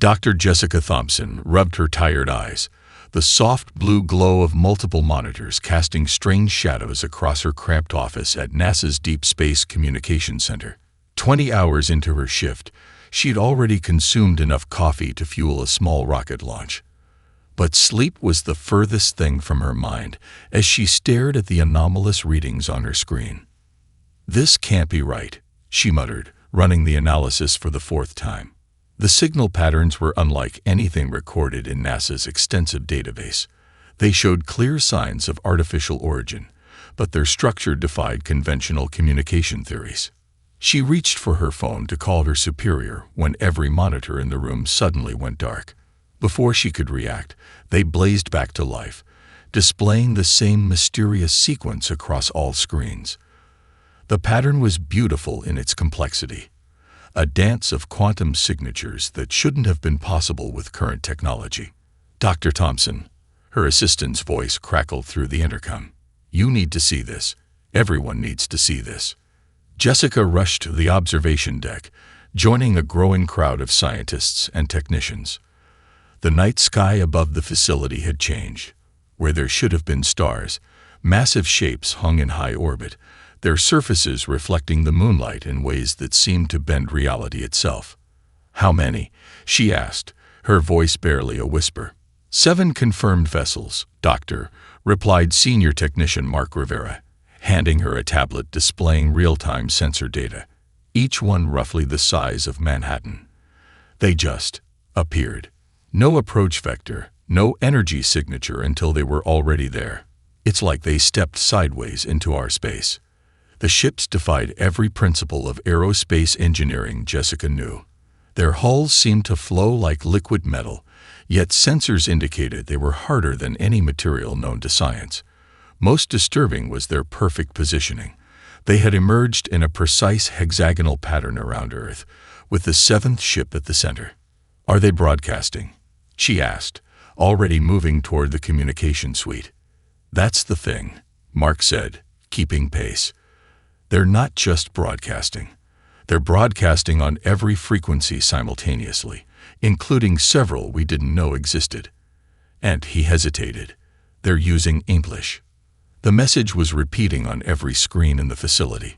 Dr. Jessica Thompson rubbed her tired eyes, the soft blue glow of multiple monitors casting strange shadows across her cramped office at NASA's Deep Space Communications Center. 20 hours into her shift, she'd already consumed enough coffee to fuel a small rocket launch. But sleep was the furthest thing from her mind as she stared at the anomalous readings on her screen. "This can't be right," she muttered, running the analysis for the fourth time. The signal patterns were unlike anything recorded in NASA's extensive database. They showed clear signs of artificial origin, but their structure defied conventional communication theories. She reached for her phone to call her superior when every monitor in the room suddenly went dark. Before she could react, they blazed back to life, displaying the same mysterious sequence across all screens. The pattern was beautiful in its complexity, a dance of quantum signatures that shouldn't have been possible with current technology. "Dr. Thompson," her assistant's voice crackled through the intercom. "You need to see this. Everyone needs to see this." Jessica rushed to the observation deck, joining a growing crowd of scientists and technicians. The night sky above the facility had changed. Where there should have been stars, massive shapes hung in high orbit, their surfaces reflecting the moonlight in ways that seemed to bend reality itself. "How many?" she asked, her voice barely a whisper. "7 confirmed vessels, Doctor," replied senior technician Mark Rivera, handing her a tablet displaying real-time sensor data, each one roughly the size of Manhattan. They just appeared. No approach vector, no energy signature until they were already there. It's like they stepped sideways into our space. The ships defied every principle of aerospace engineering Jessica knew. Their hulls seemed to flow like liquid metal, yet sensors indicated they were harder than any material known to science. Most disturbing was their perfect positioning. They had emerged in a precise hexagonal pattern around Earth, with the 7th ship at the center. "Are they broadcasting?" she asked, already moving toward the communication suite. "That's the thing," Mark said, keeping pace. "They're not just broadcasting. They're broadcasting on every frequency simultaneously, including several we didn't know existed." And he hesitated. "They're using English." The message was repeating on every screen in the facility.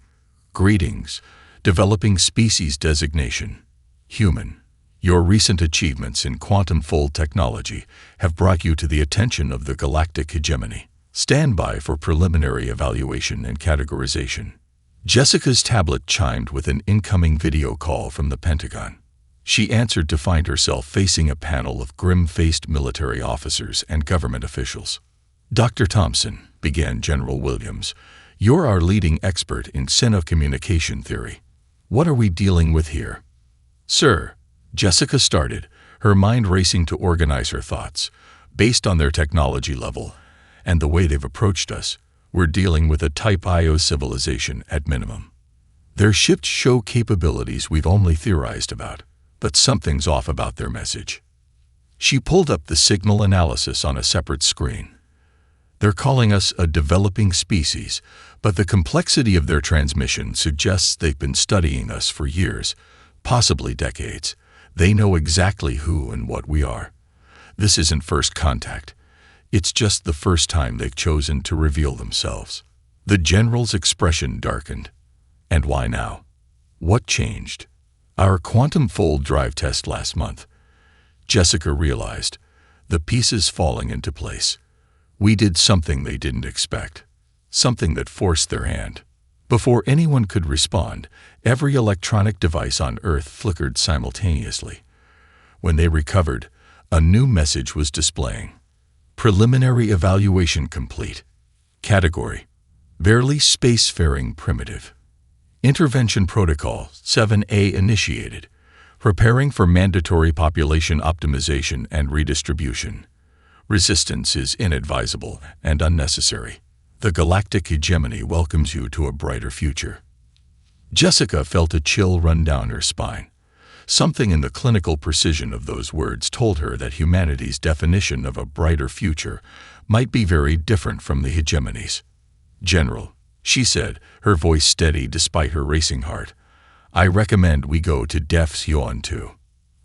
"Greetings, developing species designation. Human. Your recent achievements in quantum fold technology have brought you to the attention of the Galactic hegemony. Stand by for preliminary evaluation and categorization." Jessica's tablet chimed with an incoming video call from the Pentagon. She answered to find herself facing a panel of grim-faced military officers and government officials. "Dr. Thompson," began General Williams, "you're our leading expert in xenocommunication theory. What are we dealing with here?" "Sir," Jessica started, her mind racing to organize her thoughts. "Based on their technology level and the way they've approached us, we're dealing with a Type IO civilization at minimum. Their ships show capabilities we've only theorized about, but something's off about their message." She pulled up the signal analysis on a separate screen. "They're calling us a developing species, but the complexity of their transmission suggests they've been studying us for years, possibly decades. They know exactly who and what we are. This isn't first contact. It's just the first time they've chosen to reveal themselves." The general's expression darkened. "And why now? What changed?" "Our quantum fold drive test last month." Jessica realized, the pieces falling into place. We did something they didn't expect, something that forced their hand. Before anyone could respond, every electronic device on Earth flickered simultaneously. When they recovered, a new message was displaying. "Preliminary evaluation complete. Category: barely spacefaring primitive. Intervention protocol 7A initiated. Preparing for mandatory population optimization and redistribution. Resistance is inadvisable and unnecessary. The Galactic hegemony welcomes you to a brighter future." Jessica felt a chill run down her spine. Something in the clinical precision of those words told her that humanity's definition of a brighter future might be very different from the hegemony's. "General," she said, her voice steady despite her racing heart, "I recommend we go to Def's Yuan 2.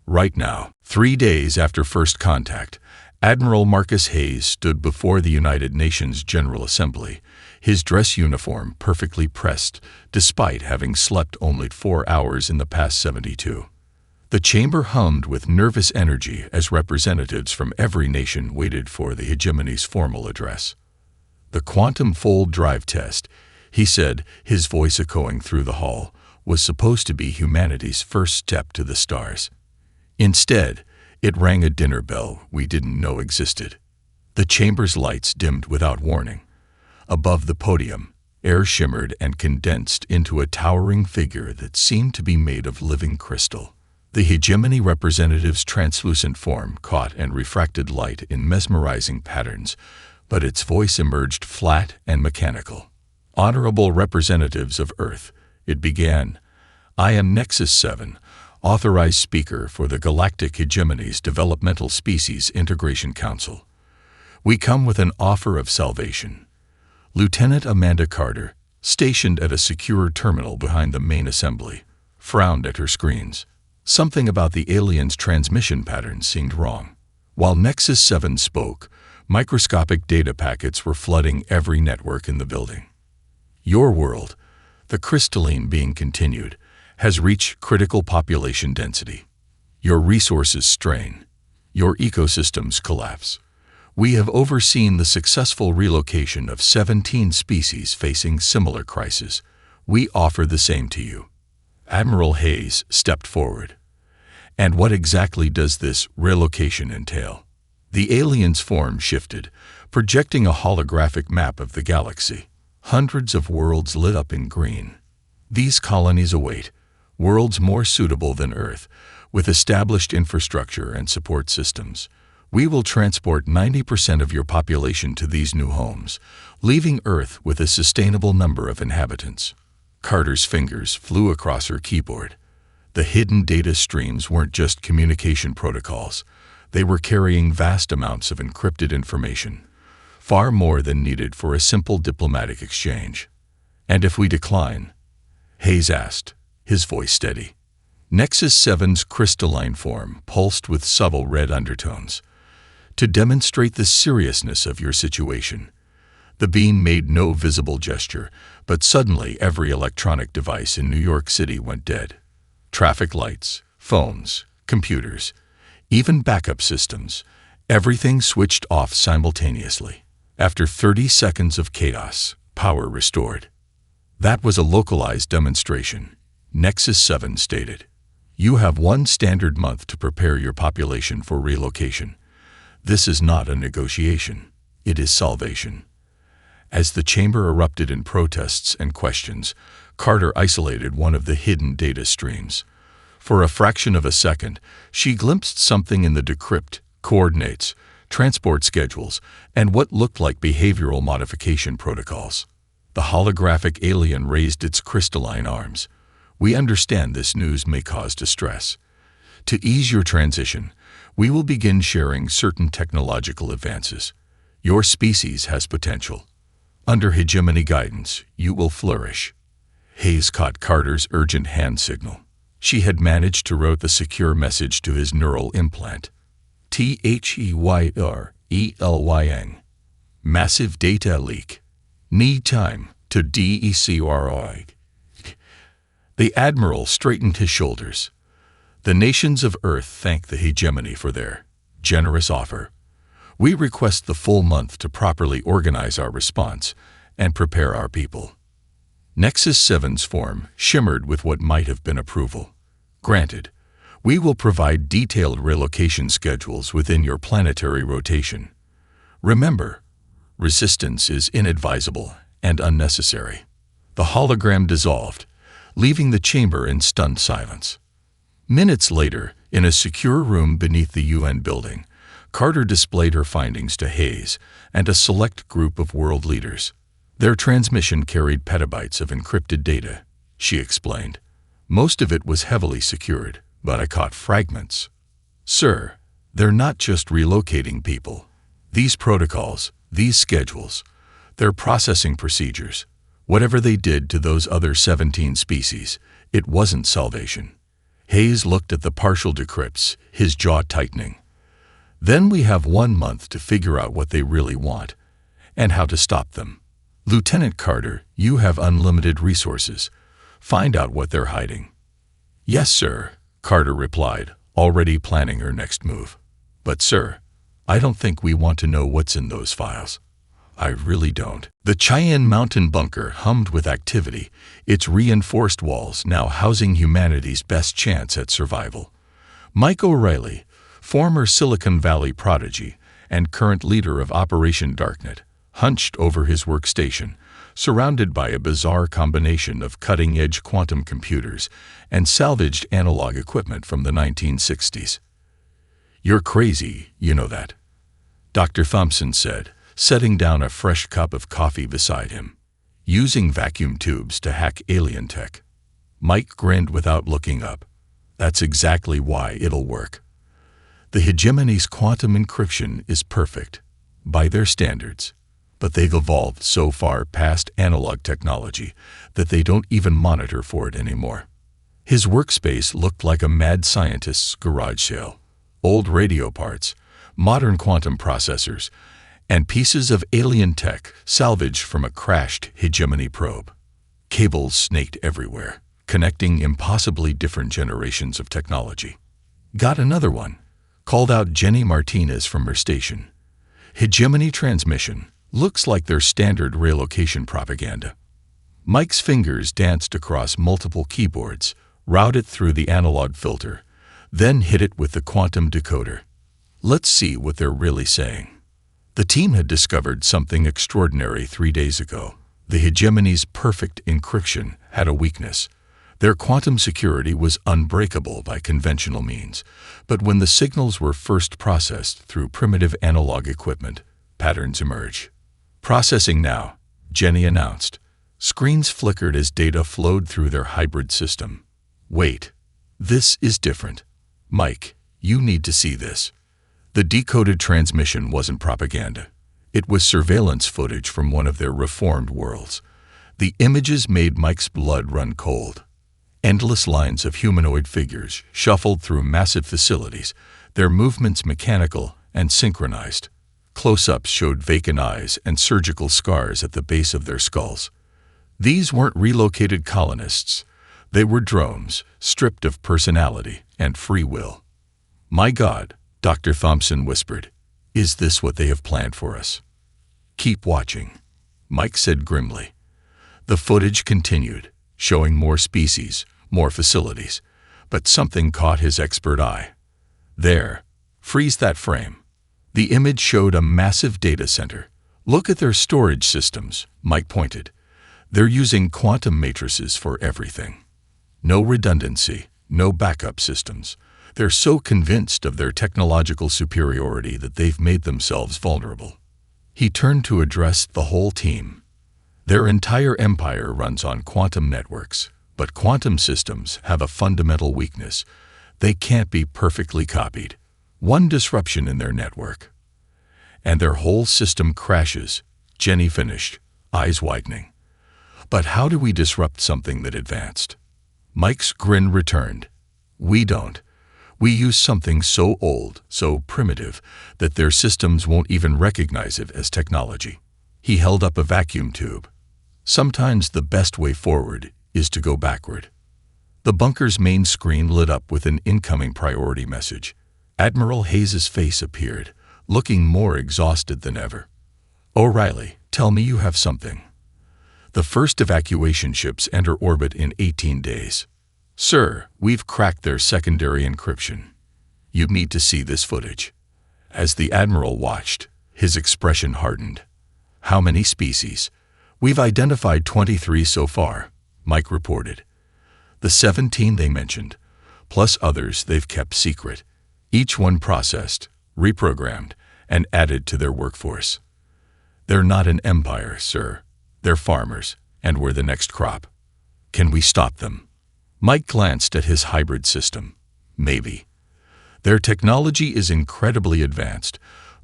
Right now, 3 days after first contact, Admiral Marcus Hayes stood before the United Nations General Assembly, his dress uniform perfectly pressed, despite having slept only 4 hours in the past 72. The chamber hummed with nervous energy as representatives from every nation waited for the hegemony's formal address. The quantum fold drive test, he said, his voice echoing through the hall, was supposed to be humanity's first step to the stars. Instead, it rang a dinner bell we didn't know existed. The chamber's lights dimmed without warning. Above the podium, air shimmered and condensed into a towering figure that seemed to be made of living crystal. The hegemony representative's translucent form caught and refracted light in mesmerizing patterns, but its voice emerged flat and mechanical. Honorable representatives of Earth, it began. I am Nexus 7, authorized speaker for the Galactic Hegemony's Developmental Species Integration Council. We come with an offer of salvation. Lieutenant Amanda Carter, stationed at a secure terminal behind the main assembly, frowned at her screens. Something about the aliens' transmission pattern seemed wrong. While Nexus 7 spoke, microscopic data packets were flooding every network in the building. Your world, the crystalline being continued, has reached critical population density. Your resources strain. Your ecosystems collapse. We have overseen the successful relocation of 17 species facing similar crises. We offer the same to you. Admiral Hayes stepped forward. And what exactly does this relocation entail? The alien's form shifted, projecting a holographic map of the galaxy. Hundreds of worlds lit up in green. These colonies await, worlds more suitable than Earth, with established infrastructure and support systems. We will transport 90% of your population to these new homes, leaving Earth with a sustainable number of inhabitants. Carter's fingers flew across her keyboard. The hidden data streams weren't just communication protocols. They were carrying vast amounts of encrypted information, far more than needed for a simple diplomatic exchange. And if we decline? Hayes asked, his voice steady. Nexus 7's crystalline form pulsed with subtle red undertones. To demonstrate the seriousness of your situation, the being made no visible gesture, but suddenly every electronic device in New York City went dead. Traffic lights, phones, computers, even backup systems, everything switched off simultaneously. After 30 seconds of chaos, power restored. That was a localized demonstration, Nexus 7 stated. You have 1 standard month to prepare your population for relocation. This is not a negotiation. It is salvation. As the chamber erupted in protests and questions, Carter isolated one of the hidden data streams. For a fraction of a second, she glimpsed something in the decrypt, coordinates, transport schedules, and what looked like behavioral modification protocols. The holographic alien raised its crystalline arms. We understand this news may cause distress. To ease your transition, we will begin sharing certain technological advances. Your species has potential. Under hegemony guidance, you will flourish. Hayes caught Carter's urgent hand signal. She had managed to route the secure message to his neural implant. THEYRELYN. Massive data leak. Need time to DECROI. The Admiral straightened his shoulders. The nations of Earth thank the hegemony for their generous offer. We request the full month to properly organize our response and prepare our people. Nexus 7's form shimmered with what might have been approval. Granted, we will provide detailed relocation schedules within your planetary rotation. Remember, resistance is inadvisable and unnecessary. The hologram dissolved, leaving the chamber in stunned silence. Minutes later, in a secure room beneath the UN building, Carter displayed her findings to Hayes and a select group of world leaders. Their transmission carried petabytes of encrypted data, she explained. Most of it was heavily secured, but I caught fragments. Sir, they're not just relocating people. These protocols, these schedules, they're processing procedures. Whatever they did to those other 17 species, it wasn't salvation. Hayes looked at the partial decrypts, his jaw tightening. Then we have 1 month to figure out what they really want, and how to stop them. Lieutenant Carter, you have unlimited resources. Find out what they're hiding. Yes, sir, Carter replied, already planning her next move. But, sir, I don't think we want to know what's in those files. I really don't. The Cheyenne Mountain bunker hummed with activity, its reinforced walls now housing humanity's best chance at survival. Mike O'Reilly, former Silicon Valley prodigy and current leader of Operation Darknet, hunched over his workstation, surrounded by a bizarre combination of cutting-edge quantum computers and salvaged analog equipment from the 1960s. You're crazy, you know that, Dr. Thompson said, setting down a fresh cup of coffee beside him. Using vacuum tubes to hack alien tech. Mike grinned without looking up. That's exactly why it'll work. The hegemony's quantum encryption is perfect, by their standards, but they've evolved so far past analog technology that they don't even monitor for it anymore. His workspace looked like a mad scientist's garage sale. Old radio parts, modern quantum processors, and pieces of alien tech salvaged from a crashed hegemony probe. Cables snaked everywhere, connecting impossibly different generations of technology. Got another one, called out Jenny Martinez from her station. Hegemony transmission looks like their standard relocation propaganda. Mike's fingers danced across multiple keyboards, routed through the analog filter, then hit it with the quantum decoder. Let's see what they're really saying. The team had discovered something extraordinary 3 days ago. The hegemony's perfect encryption had a weakness. Their quantum security was unbreakable by conventional means, but when the signals were first processed through primitive analog equipment, patterns emerged. Processing now, Jenny announced. Screens flickered as data flowed through their hybrid system. Wait, this is different. Mike, you need to see this. The decoded transmission wasn't propaganda. It was surveillance footage from one of their reformed worlds. The images made Mike's blood run cold. Endless lines of humanoid figures shuffled through massive facilities, their movements mechanical and synchronized. Close-ups showed vacant eyes and surgical scars at the base of their skulls. These weren't relocated colonists. They were drones, stripped of personality and free will. My God, Dr. Thompson whispered, is this what they have planned for us? Keep watching, Mike said grimly. The footage continued, showing more species, more facilities, but something caught his expert eye. There, freeze that frame. The image showed a massive data center. Look at their storage systems, Mike pointed. They're using quantum matrices for everything. No redundancy, no backup systems. They're so convinced of their technological superiority that they've made themselves vulnerable. He turned to address the whole team. Their entire empire runs on quantum networks, but quantum systems have a fundamental weakness. They can't be perfectly copied. One disruption in their network, and their whole system crashes, Jenny finished, eyes widening. But how do we disrupt something that advanced? Mike's grin returned. We don't. We use something so old, so primitive, that their systems won't even recognize it as technology. He held up a vacuum tube. Sometimes the best way forward is to go backward. The bunker's main screen lit up with an incoming priority message. Admiral Hayes' face appeared, looking more exhausted than ever. O'Reilly, tell me you have something. The first evacuation ships enter orbit in 18 days. Sir, we've cracked their secondary encryption. You need to see this footage. As the Admiral watched, his expression hardened. How many species? We've identified 23 so far, Mike reported. The 17 they mentioned, plus others they've kept secret. Each one processed, reprogrammed, and added to their workforce. They're not an empire, sir. They're farmers, and we're the next crop. Can we stop them? Mike glanced at his hybrid system. Maybe. Their technology is incredibly advanced,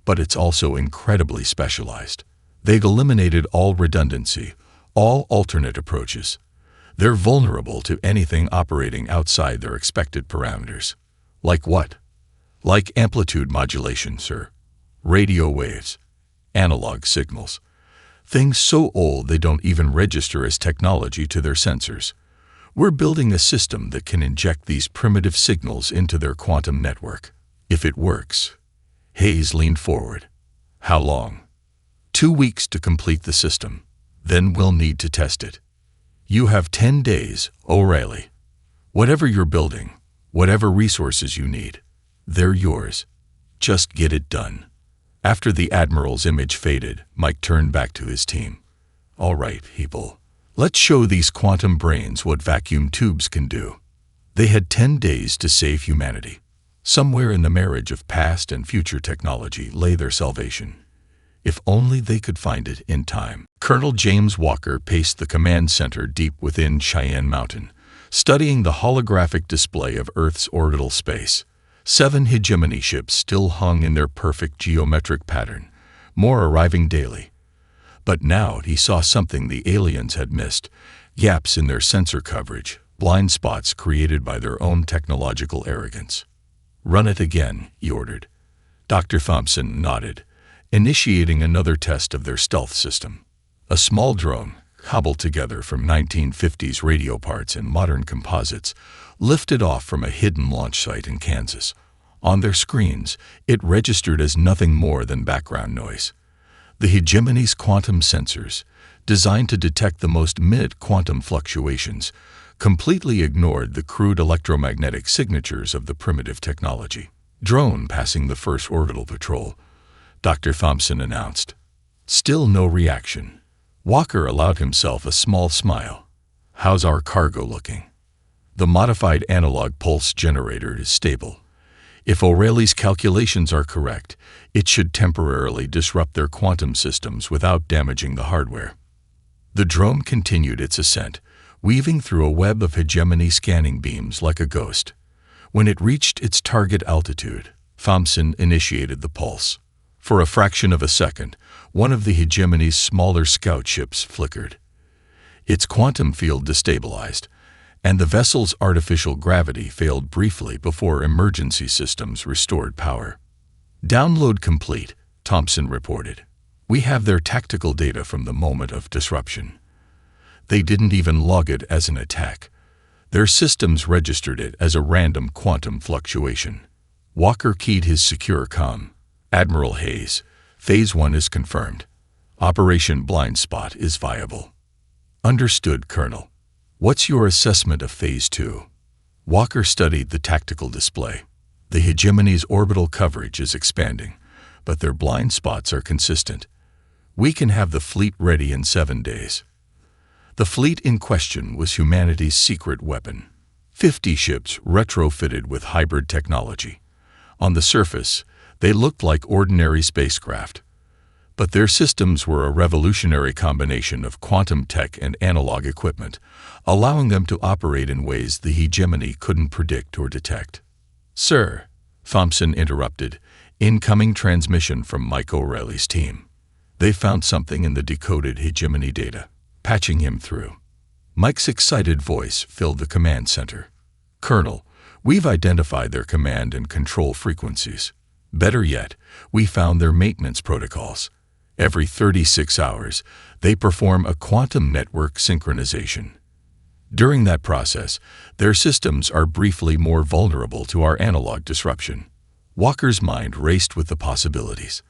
but it's also incredibly specialized. They've eliminated all redundancy, all alternate approaches. They're vulnerable to anything operating outside their expected parameters. Like what? Like amplitude modulation, sir. Radio waves. Analog signals. Things so old they don't even register as technology to their sensors. We're building a system that can inject these primitive signals into their quantum network. If it works. Hayes leaned forward. How long? 2 weeks to complete the system. Then we'll need to test it. You have 10 days, O'Reilly. Whatever you're building, whatever resources you need, they're yours. Just get it done. After the Admiral's image faded, Mike turned back to his team. All right, people. Let's show these quantum brains what vacuum tubes can do. They had 10 days to save humanity. Somewhere in the marriage of past and future technology lay their salvation. If only they could find it in time. Colonel James Walker paced the command center deep within Cheyenne Mountain, studying the holographic display of Earth's orbital space. 7 hegemony ships still hung in their perfect geometric pattern, more arriving daily. But now he saw something the aliens had missed, gaps in their sensor coverage, blind spots created by their own technological arrogance. Run it again, he ordered. Dr. Thompson nodded, initiating another test of their stealth system. A small drone, cobbled together from 1950s radio parts and modern composites, lifted off from a hidden launch site in Kansas. On their screens, it registered as nothing more than background noise. The hegemony's quantum sensors, designed to detect the most mid-quantum fluctuations, completely ignored the crude electromagnetic signatures of the primitive technology. Drone passing the first orbital patrol, Dr. Thompson announced. Still no reaction. Walker allowed himself a small smile. How's our cargo looking? The modified analog pulse generator is stable. If O'Reilly's calculations are correct, it should temporarily disrupt their quantum systems without damaging the hardware. The drone continued its ascent, weaving through a web of hegemony scanning beams like a ghost. When it reached its target altitude, Thompson initiated the pulse. For a fraction of a second, one of the hegemony's smaller scout ships flickered. Its quantum field destabilized, and the vessel's artificial gravity failed briefly before emergency systems restored power. Download complete, Thompson reported. We have their tactical data from the moment of disruption. They didn't even log it as an attack. Their systems registered it as a random quantum fluctuation. Walker keyed his secure comm. Admiral Hayes, Phase 1 is confirmed. Operation Blind Spot is viable. Understood, Colonel. What's your assessment of Phase 2? Walker studied the tactical display. The hegemony's orbital coverage is expanding, but their blind spots are consistent. We can have the fleet ready in 7 days. The fleet in question was humanity's secret weapon. 50 ships retrofitted with hybrid technology. On the surface, they looked like ordinary spacecraft. But their systems were a revolutionary combination of quantum tech and analog equipment, allowing them to operate in ways the hegemony couldn't predict or detect. Sir, Thompson interrupted, incoming transmission from Mike O'Reilly's team. They found something in the decoded hegemony data, patching him through. Mike's excited voice filled the command center. Colonel, we've identified their command and control frequencies. Better yet, we found their maintenance protocols. Every 36 hours, they perform a quantum network synchronization. During that process, their systems are briefly more vulnerable to our analog disruption. Walker's mind raced with the possibilities.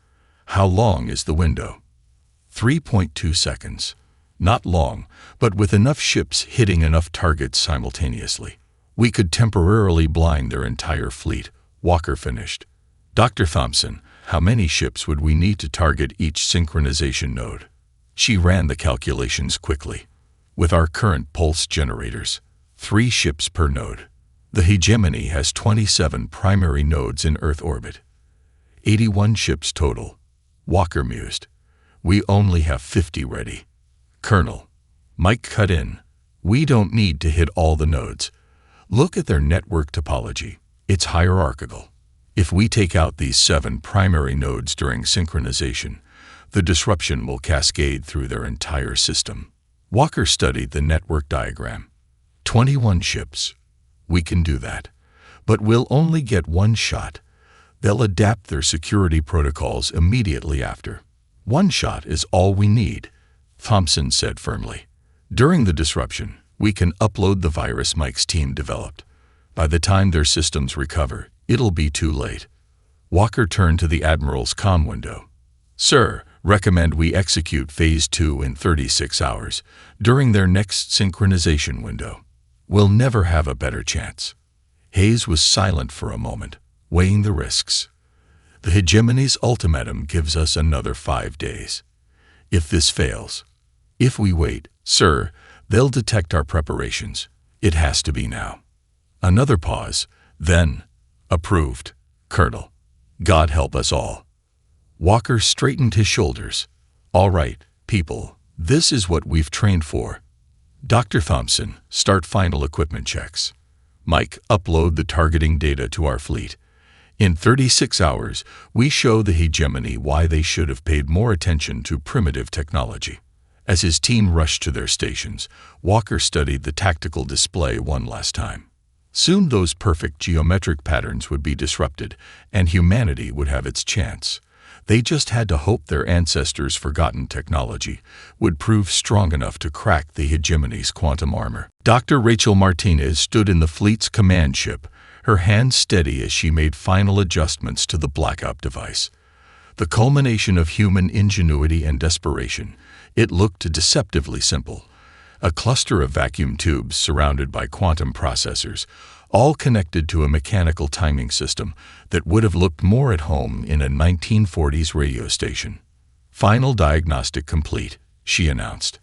How long is the window? 3.2 seconds. Not long, but with enough ships hitting enough targets simultaneously. We could temporarily blind their entire fleet, Walker finished. Dr. Thompson, how many ships would we need to target each synchronization node? She ran the calculations quickly. With our current pulse generators, 3 ships per node. The hegemony has 27 primary nodes in Earth orbit. 81 ships total. Walker mused. We only have 50 ready. Colonel, Mike cut in. We don't need to hit all the nodes. Look at their network topology. It's hierarchical. If we take out these 7 primary nodes during synchronization, the disruption will cascade through their entire system. Walker studied the network diagram. 21 ships. We can do that. But we'll only get one shot. They'll adapt their security protocols immediately after. One shot is all we need, Thompson said firmly. During the disruption, we can upload the virus Mike's team developed. By the time their systems recover, it'll be too late. Walker turned to the Admiral's comm window. Sir, recommend we execute Phase 2 in 36 hours, during their next synchronization window. We'll never have a better chance. Hayes was silent for a moment, weighing the risks. The hegemony's ultimatum gives us another 5 days. If this fails, if we wait, sir, they'll detect our preparations. It has to be now. Another pause, then, approved, Colonel. God help us all. Walker straightened his shoulders. All right, people, this is what we've trained for. Dr. Thompson, start final equipment checks. Mike, upload the targeting data to our fleet. In 36 hours, we show the hegemony why they should have paid more attention to primitive technology. As his team rushed to their stations, Walker studied the tactical display one last time. Soon those perfect geometric patterns would be disrupted, and humanity would have its chance. They just had to hope their ancestors' forgotten technology would prove strong enough to crack the hegemony's quantum armor. Dr. Rachel Martinez stood in the fleet's command ship, her hands steady as she made final adjustments to the blackout device. The culmination of human ingenuity and desperation, it looked deceptively simple. A cluster of vacuum tubes surrounded by quantum processors, all connected to a mechanical timing system that would have looked more at home in a 1940s radio station. Final diagnostic complete, she announced.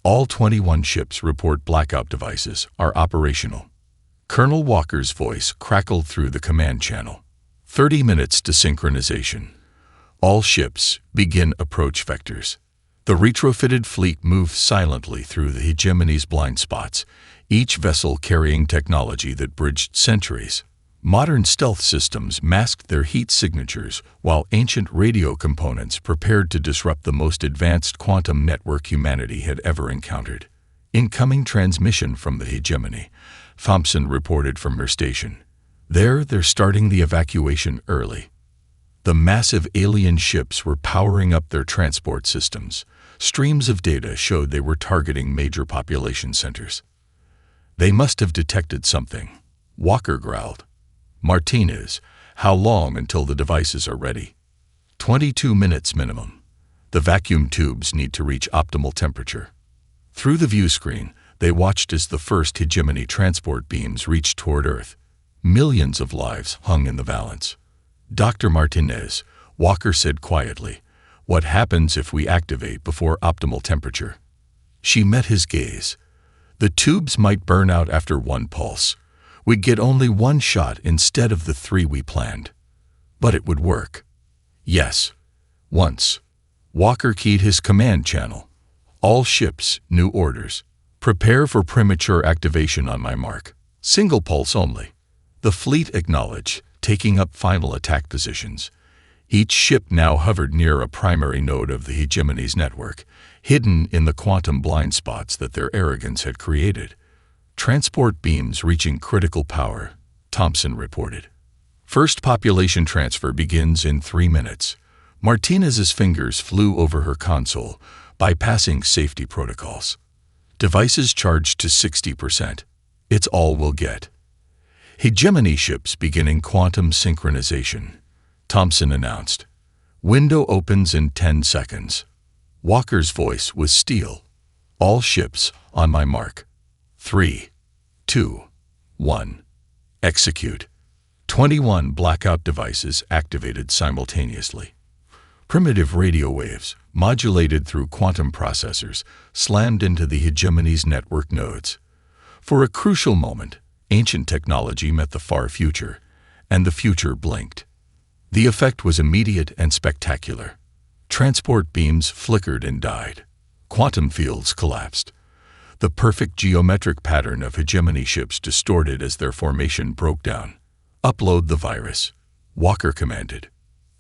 All 21 ships report blackout devices are operational. Colonel Walker's voice crackled through the command channel. 30 minutes to synchronization. All ships begin approach vectors. The retrofitted fleet moved silently through the hegemony's blind spots, each vessel carrying technology that bridged centuries. Modern stealth systems masked their heat signatures, while ancient radio components prepared to disrupt the most advanced quantum network humanity had ever encountered. Incoming transmission from the hegemony, Thompson reported from her station. They're starting the evacuation early. The massive alien ships were powering up their transport systems. Streams of data showed they were targeting major population centers. They must have detected something, Walker growled. Martinez, how long until the devices are ready? 22 minutes minimum. The vacuum tubes need to reach optimal temperature. Through the view screen, they watched as the first hegemony transport beams reached toward Earth. Millions of lives hung in the balance. Dr. Martinez, Walker said quietly, what happens if we activate before optimal temperature? She met his gaze. The tubes might burn out after one pulse. We'd get only one shot instead of the 3 we planned. But it would work. Yes. Once. Walker keyed his command channel. All ships, new orders. Prepare for premature activation on my mark. Single pulse only. The fleet acknowledged, taking up final attack positions. Each ship now hovered near a primary node of the hegemony's network, hidden in the quantum blind spots that their arrogance had created. Transport beams reaching critical power, Thompson reported. First population transfer begins in 3 minutes. Martinez's fingers flew over her console, bypassing safety protocols. Devices charged to 60%. It's all we'll get. Hegemony ships beginning quantum synchronization, Thompson announced. Window opens in 10 seconds. Walker's voice was steel. All ships on my mark. 3, 2, 1. Execute. 21 blackout devices activated simultaneously. Primitive radio waves, modulated through quantum processors, slammed into the hegemony's network nodes. For a crucial moment, ancient technology met the far future, and the future blinked. The effect was immediate and spectacular. Transport beams flickered and died. Quantum fields collapsed. The perfect geometric pattern of hegemony ships distorted as their formation broke down. Upload the virus, Walker commanded.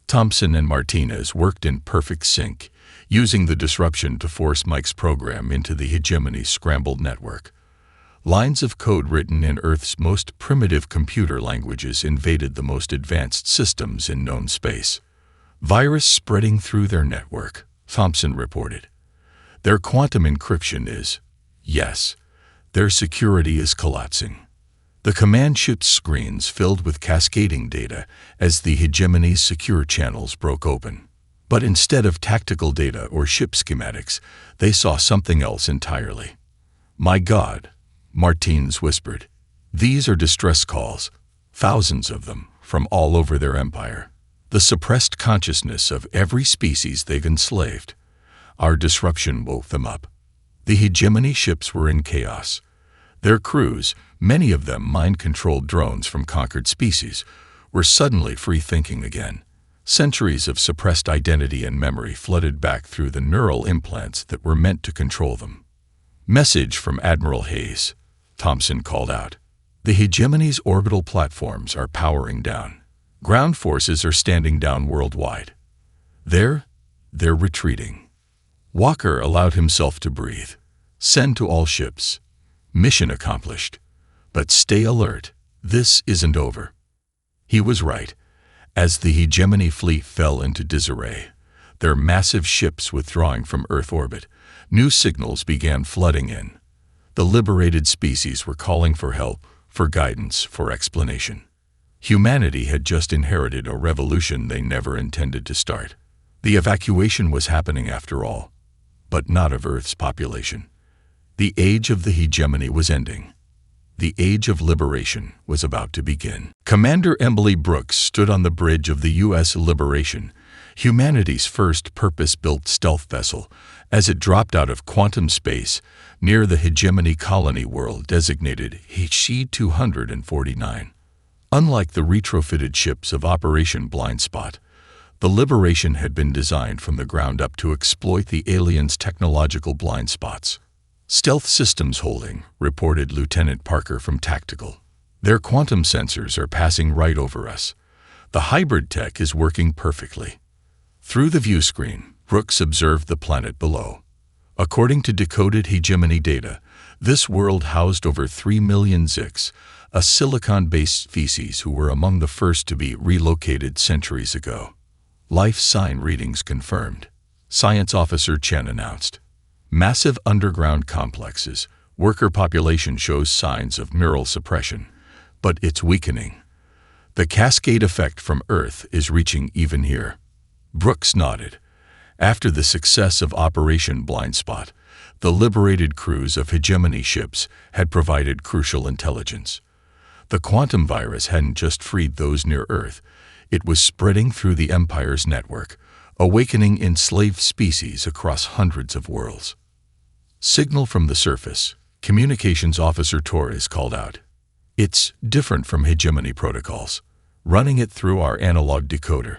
Thompson and Martinez worked in perfect sync, using the disruption to force Mike's program into the hegemony's scrambled network. Lines of code written in Earth's most primitive computer languages invaded the most advanced systems in known space. Virus spreading through their network, Thompson reported. Their quantum encryption is, yes, their security is collapsing. The command ship's screens filled with cascading data as the hegemony's secure channels broke open. But instead of tactical data or ship schematics, they saw something else entirely. My God, Martins whispered. These are distress calls, thousands of them, from all over their empire. The suppressed consciousness of every species they've enslaved. Our disruption woke them up. The hegemony ships were in chaos. Their crews, many of them mind-controlled drones from conquered species, were suddenly free-thinking again. Centuries of suppressed identity and memory flooded back through the neural implants that were meant to control them. Message from Admiral Hayes, Thompson called out. The hegemony's orbital platforms are powering down. Ground forces are standing down worldwide. They're retreating. Walker allowed himself to breathe. Send to all ships. Mission accomplished. But stay alert. This isn't over. He was right. As the hegemony fleet fell into disarray, their massive ships withdrawing from Earth orbit, new signals began flooding in. The liberated species were calling for help, for guidance, for explanation. Humanity had just inherited a revolution they never intended to start. The evacuation was happening after all, but not of Earth's population. The age of the hegemony was ending. The age of liberation was about to begin. Commander Emily Brooks stood on the bridge of the U.S. Liberation, humanity's first purpose-built stealth vessel, as it dropped out of quantum space near the hegemony colony world designated HC 249. Unlike the retrofitted ships of Operation Blind Spot, the Liberation had been designed from the ground up to exploit the aliens' technological blind spots. Stealth Systems Holding, reported Lieutenant Parker from Tactical. Their quantum sensors are passing right over us. The hybrid tech is working perfectly. Through the view screen, Brooks observed the planet below. According to decoded hegemony data, this world housed over 3 million Zix, a silicon-based species who were among the first to be relocated centuries ago. Life sign readings confirmed, Science Officer Chen announced. Massive underground complexes. Worker population shows signs of neural suppression, but it's weakening. The cascade effect from Earth is reaching even here. Brooks nodded. After the success of Operation Blind Spot, the liberated crews of hegemony ships had provided crucial intelligence. The quantum virus hadn't just freed those near Earth. It was spreading through the Empire's network, awakening enslaved species across hundreds of worlds. Signal from the surface, Communications Officer Torres called out. It's different from hegemony protocols. Running it through our analog decoder.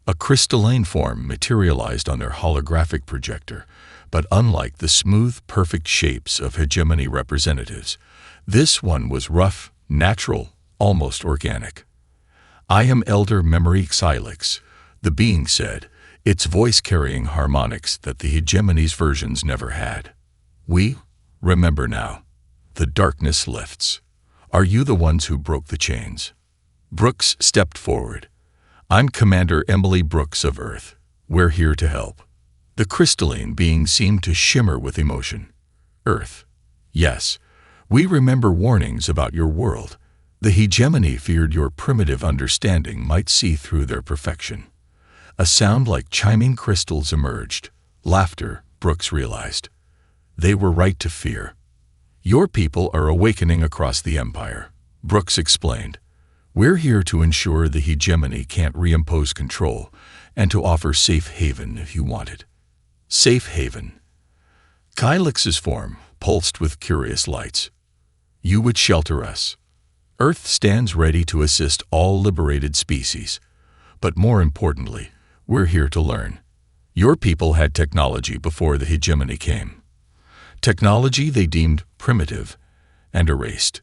A crystalline form materialized on their holographic projector, but unlike the smooth, perfect shapes of hegemony representatives, this one was rough, natural, almost organic. I am Elder Memory Xylix, the being said, its voice carrying harmonics that the hegemony's versions never had. We remember now. The darkness lifts. Are you the ones who broke the chains? Brooks stepped forward. I'm Commander Emily Brooks of Earth. We're here to help. The crystalline being seemed to shimmer with emotion. Earth. Yes, we remember warnings about your world. The hegemony feared your primitive understanding might see through their perfection. A sound like chiming crystals emerged. Laughter, Brooks realized. They were right to fear. Your people are awakening across the Empire, Brooks explained. We're here to ensure the hegemony can't reimpose control and to offer safe haven if you want it. Safe haven. Kylix's form pulsed with curious lights. You would shelter us. Earth stands ready to assist all liberated species. But more importantly, we're here to learn. Your people had technology before the hegemony came. Technology they deemed primitive and erased.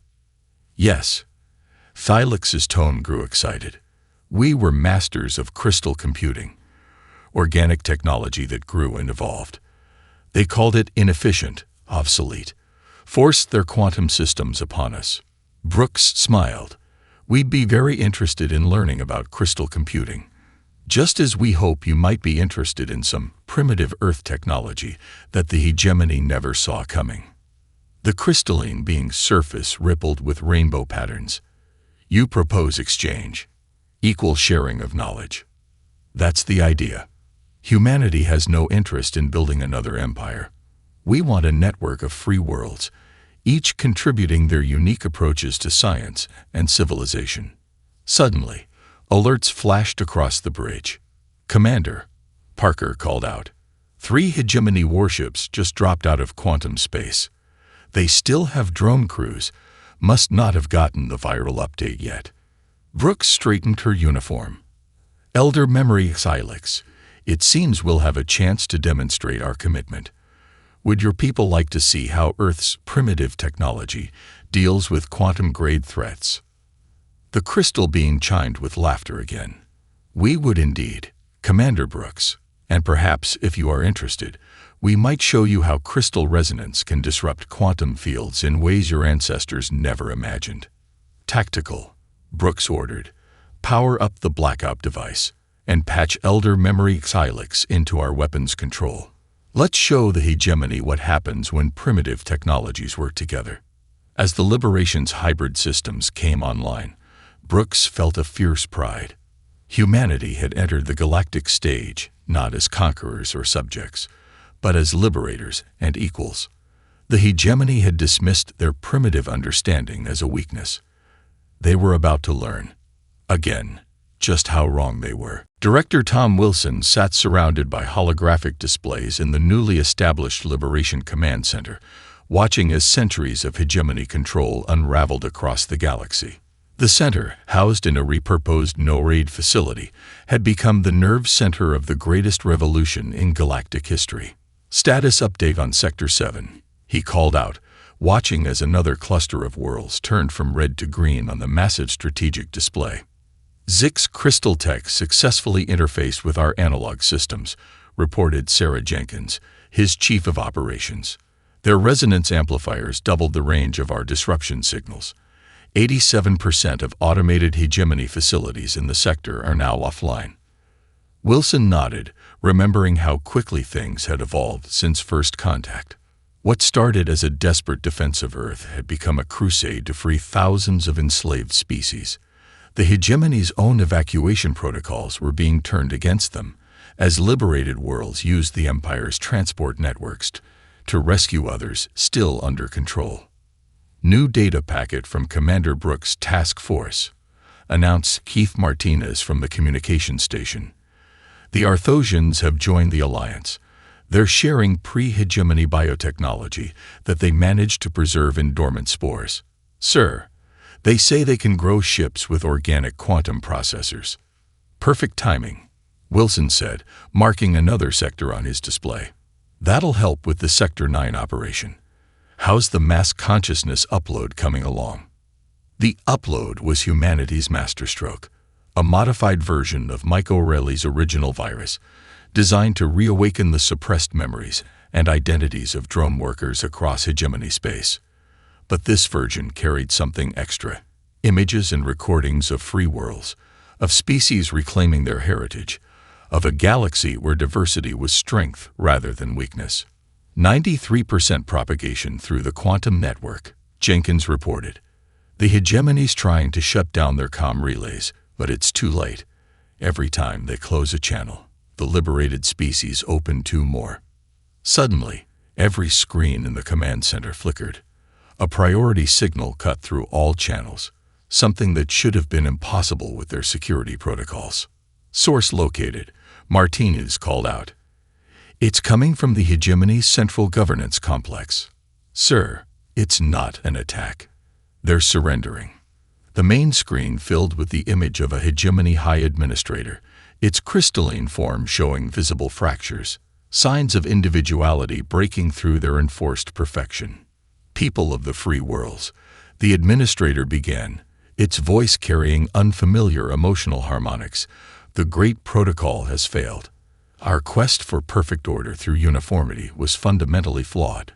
Yes. Thylix's tone grew excited. We were masters of crystal computing, organic technology that grew and evolved. They called it inefficient, obsolete. forced their quantum systems upon us. Brooks smiled. We'd be very interested in learning about crystal computing. Just as we hope you might be interested in some primitive Earth technology that the hegemony never saw coming. The crystalline being's surface rippled with rainbow patterns. You propose exchange, equal sharing of knowledge. That's the idea. Humanity has no interest in building another empire. We want a network of free worlds, each contributing their unique approaches to science and civilization. Suddenly, alerts flashed across the bridge. "Commander," Parker called out. "3 hegemony warships just dropped out of quantum space. They still have drone crews, must not have gotten the viral update yet." Brooks straightened her uniform. "Elder Memory Xylix, it seems we'll have a chance to demonstrate our commitment. Would your people like to see how Earth's primitive technology deals with quantum-grade threats?" The crystal being chimed with laughter again. "We would indeed, Commander Brooks, and perhaps, if you are interested, we might show you how crystal resonance can disrupt quantum fields in ways your ancestors never imagined." "Tactical," Brooks ordered. "Power up the blackout device and patch Elder Memory Xylix into our weapons control. Let's show the hegemony what happens when primitive technologies work together." As the Liberation's hybrid systems came online, Brooks felt a fierce pride. Humanity had entered the galactic stage not as conquerors or subjects, but as liberators and equals. The hegemony had dismissed their primitive understanding as a weakness. They were about to learn, again, just how wrong they were. Director Tom Wilson sat surrounded by holographic displays in the newly established Liberation Command Center, watching as centuries of hegemony control unraveled across the galaxy. The center, housed in a repurposed no-raid facility, had become the nerve center of the greatest revolution in galactic history. "Status update on Sector 7, he called out, watching as another cluster of worlds turned from red to green on the massive strategic display. "Zix Crystal Tech successfully interfaced with our analog systems," reported Sarah Jenkins, his chief of operations. "Their resonance amplifiers doubled the range of our disruption signals. 87% of automated hegemony facilities in the sector are now offline." Wilson nodded, remembering how quickly things had evolved since first contact. What started as a desperate defense of Earth had become a crusade to free thousands of enslaved species. The hegemony's own evacuation protocols were being turned against them, as liberated worlds used the Empire's transport networks to rescue others still under control. "New data packet from Commander Brooks' task force," announced Keith Martinez from the communication station. "The Arthosians have joined the Alliance. They're sharing pre-hegemony biotechnology that they managed to preserve in dormant spores. Sir, they say they can grow ships with organic quantum processors." "Perfect timing," Wilson said, marking another sector on his display. "That'll help with the Sector 9 operation. How's the mass consciousness upload coming along?" The upload was humanity's masterstroke, a modified version of Mike O'Reilly's original virus, designed to reawaken the suppressed memories and identities of drone workers across hegemony space. But this version carried something extra: images and recordings of free worlds, of species reclaiming their heritage, of a galaxy where diversity was strength rather than weakness. 93% propagation through the quantum network, Jenkins reported. "The hegemony's trying to shut down their comm relays, but it's too late. Every time they close a channel, the liberated species open 2 more. Suddenly, every screen in the command center flickered. A priority signal cut through all channels, something that should have been impossible with their security protocols. "Source located," Martinez called out. "It's coming from the hegemony's central governance complex." "Sir, it's not an attack. They're surrendering." The main screen filled with the image of a hegemony high administrator, its crystalline form showing visible fractures, signs of individuality breaking through their enforced perfection. "People of the free worlds," the administrator began, its voice carrying unfamiliar emotional harmonics, "the great protocol has failed. Our quest for perfect order through uniformity was fundamentally flawed.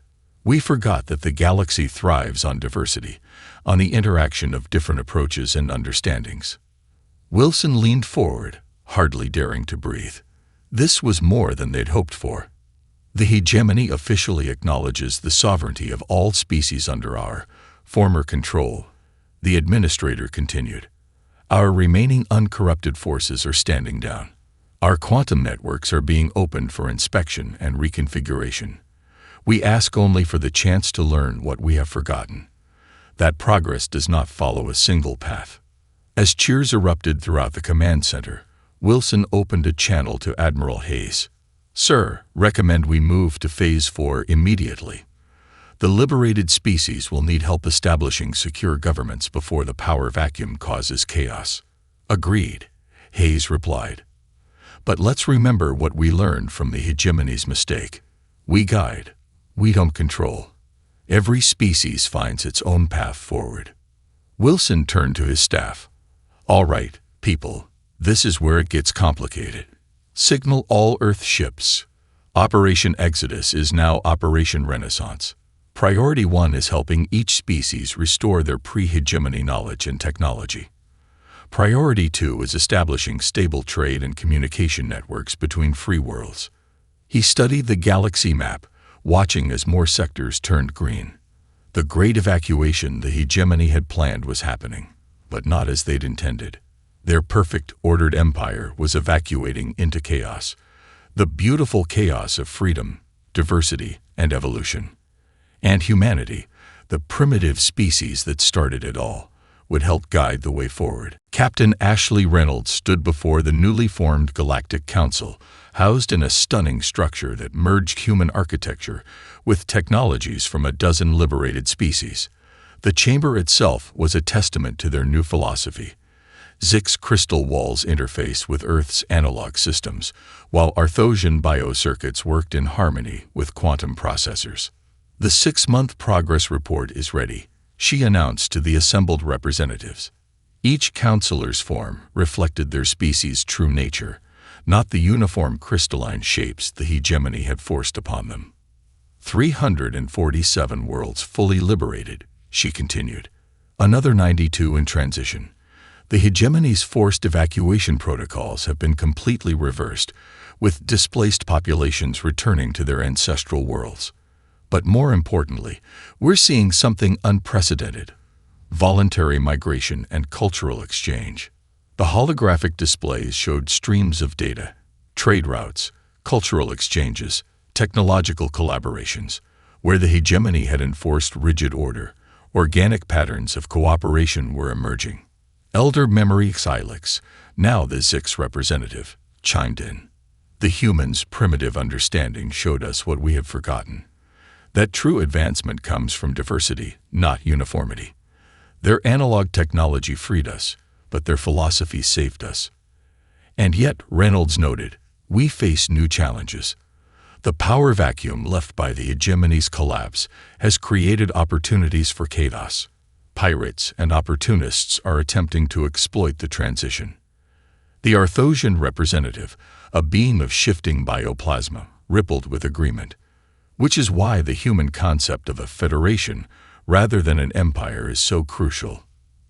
We forgot that the galaxy thrives on diversity, on the interaction of different approaches and understandings. Wilson leaned forward, hardly daring to breathe. This was more than they'd hoped for. The hegemony officially acknowledges the sovereignty of all species under our former control, the administrator continued. Our remaining uncorrupted forces are standing down. Our quantum networks are being opened for inspection and reconfiguration. We ask only for the chance to learn what we have forgotten. That progress does not follow a single path. As cheers erupted throughout the command center, Wilson opened a channel to Admiral Hayes. Sir, recommend we move to Phase 4 immediately. The liberated species will need help establishing secure governments before the power vacuum causes chaos. Agreed, Hayes replied. But let's remember what we learned from the hegemony's mistake. We guide, we don't control. Every species finds its own path forward. Wilson turned to his staff. All right, people, this is where it gets complicated. Signal all Earth ships. Operation Exodus is now Operation Renaissance. Priority 1 is helping each species restore their pre-hegemony knowledge and technology. Priority 2 is establishing stable trade and communication networks between free worlds. He studied the galaxy map, watching as more sectors turned green. The great evacuation the hegemony had planned was happening, but not as they'd intended. Their perfect, ordered empire was evacuating into chaos. The beautiful chaos of freedom, diversity, and evolution. And humanity, the primitive species that started it all, would help guide the way forward. Captain Ashley Reynolds stood before the newly formed Galactic Council, housed in a stunning structure that merged human architecture with technologies from a dozen liberated species. The chamber itself was a testament to their new philosophy. Zix's crystal walls interface with Earth's analog systems, while Arthosian biocircuits worked in harmony with quantum processors. The 6-month progress report is ready, she announced to the assembled representatives. Each counselor's form reflected their species' true nature, not the uniform crystalline shapes the hegemony had forced upon them. 347 worlds fully liberated, she continued. Another 92 in transition. The hegemony's forced evacuation protocols have been completely reversed, with displaced populations returning to their ancestral worlds. But more importantly, we're seeing something unprecedented: voluntary migration and cultural exchange. The holographic displays showed streams of data, trade routes, cultural exchanges, technological collaborations. Where the hegemony had enforced rigid order, organic patterns of cooperation were emerging. Elder Memory Xylix, now the Zix representative, chimed in. The humans' primitive understanding showed us what we have forgotten. That true advancement comes from diversity, not uniformity. Their analog technology freed us, but their philosophy saved us. And yet, Reynolds noted, we face new challenges. The power vacuum left by the hegemony's collapse has created opportunities for chaos. Pirates and opportunists are attempting to exploit the transition. The Arthosian representative, a being of shifting bioplasma, rippled with agreement. Which is why the human concept of a federation, rather than an empire, is so crucial.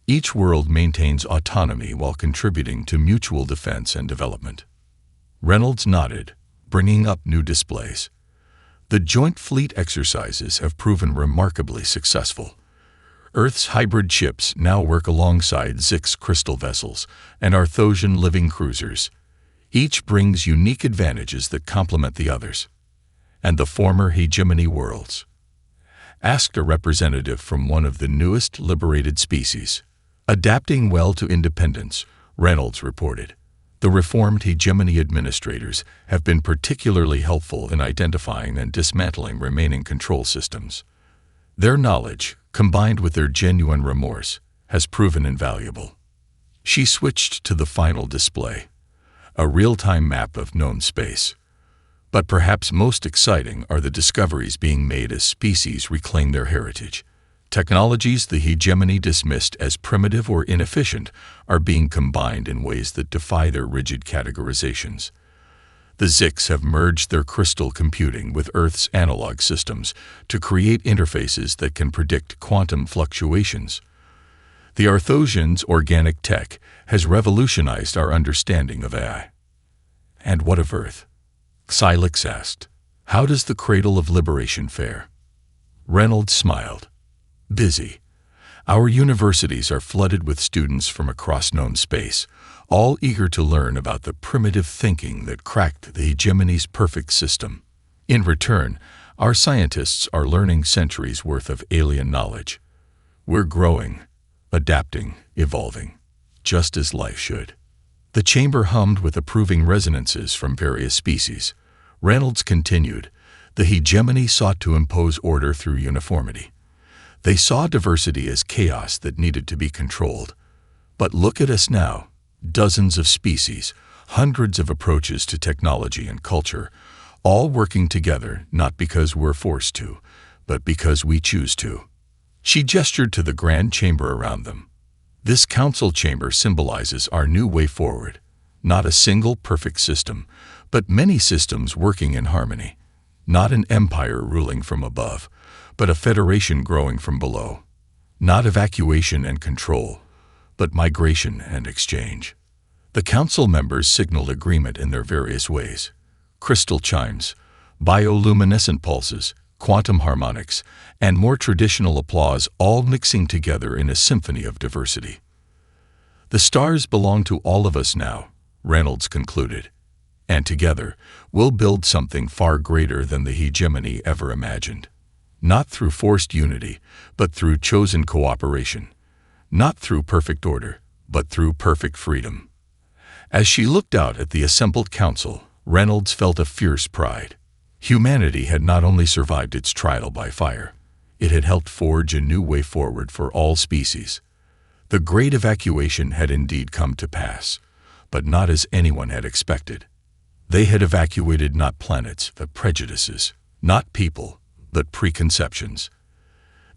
Each world maintains autonomy while contributing to mutual defense and development. Reynolds nodded, bringing up new displays. The joint fleet exercises have proven remarkably successful. Earth's hybrid ships now work alongside Zix crystal vessels and Arthosian living cruisers. Each brings unique advantages that complement the others. And the former hegemony worlds? Asked a representative from one of the newest liberated species. Adapting well to independence, Reynolds reported. The reformed hegemony administrators have been particularly helpful in identifying and dismantling remaining control systems. Their knowledge, combined with their genuine remorse, has proven invaluable. She switched to the final display, a real-time map of known space. But perhaps most exciting are the discoveries being made as species reclaim their heritage. Technologies the hegemony dismissed as primitive or inefficient are being combined in ways that defy their rigid categorizations. The Zix have merged their crystal computing with Earth's analog systems to create interfaces that can predict quantum fluctuations. The Arthosians' organic tech has revolutionized our understanding of AI. And what of Earth? Xylix asked. How does the cradle of liberation fare? Reynolds smiled. Busy. Our universities are flooded with students from across known space, all eager to learn about the primitive thinking that cracked the hegemony's perfect system. In return, our scientists are learning centuries' worth of alien knowledge. We're growing, adapting, evolving, just as life should. The chamber hummed with approving resonances from various species. Reynolds continued, the hegemony sought to impose order through uniformity. They saw diversity as chaos that needed to be controlled. But look at us now. Dozens of species, hundreds of approaches to technology and culture, all working together not because we're forced to, but because we choose to. She gestured to the grand chamber around them. This council chamber symbolizes our new way forward. Not a single perfect system, but many systems working in harmony. Not an empire ruling from above, but a federation growing from below. Not evacuation and control, but migration and exchange. The council members signaled agreement in their various ways. Crystal chimes, bioluminescent pulses, quantum harmonics, and more traditional applause all mixing together in a symphony of diversity. The stars belong to all of us now, Reynolds concluded. And together, we'll build something far greater than the hegemony ever imagined. Not through forced unity, but through chosen cooperation. Not through perfect order, but through perfect freedom. As she looked out at the assembled council, Reynolds felt a fierce pride. Humanity had not only survived its trial by fire, it had helped forge a new way forward for all species. The great evacuation had indeed come to pass, but not as anyone had expected. They had evacuated not planets, but prejudices, not people, but preconceptions.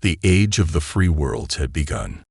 The age of the free worlds had begun.